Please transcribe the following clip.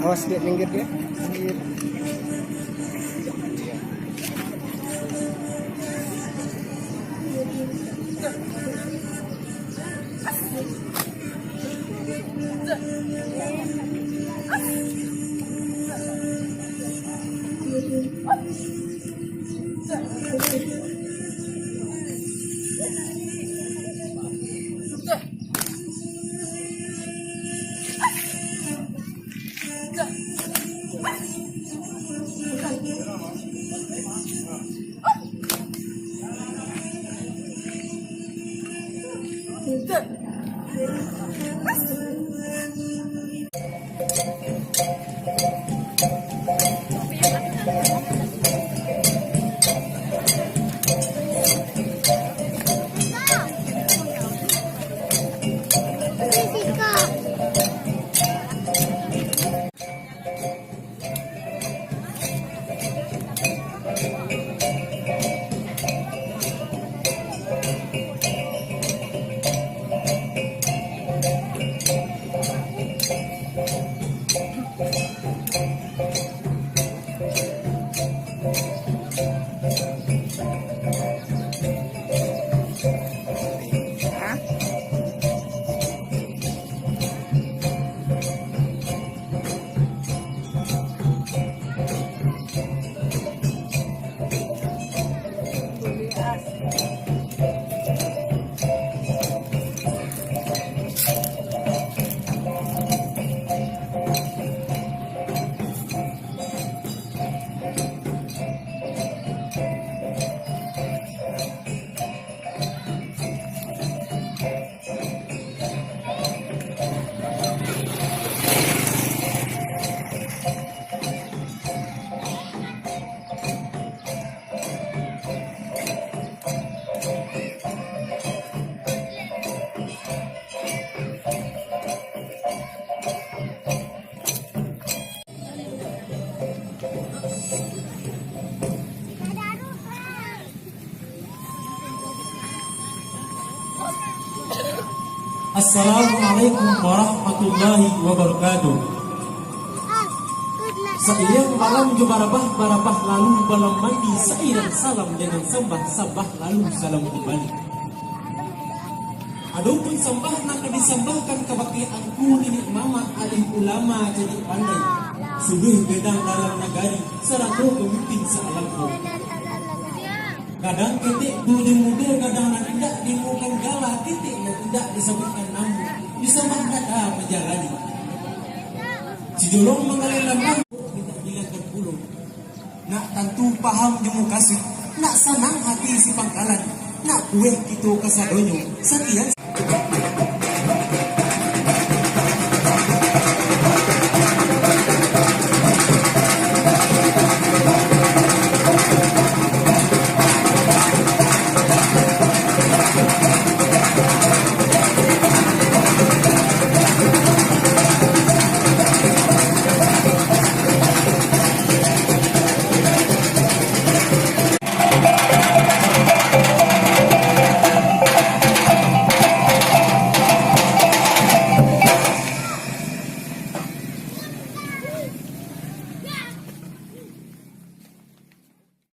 Awas dia minggir dia. Minggir. Assalamualaikum warahmatullahi wabarakatuh. Seiring malam barabah lalu balam mandi seiring salam dengan sembah lalu salam kembali. Adapun sembah nak disembahkan kabaki aku nenek mama alim ulama jadi pandai. Subuh bedang dalam nagari serangko pemimpin sealamku. Kadang ketik budi muda kadang nak tidak dimukan gala titik nak tidak disebutkan namu disembah kata menjalani. Sijolong mengalir lambang tidak dilihatkan puluh. Nak tentu paham jemu kasih, nak senang hati si pangkalan, nak kue itu kesadonyo sekian.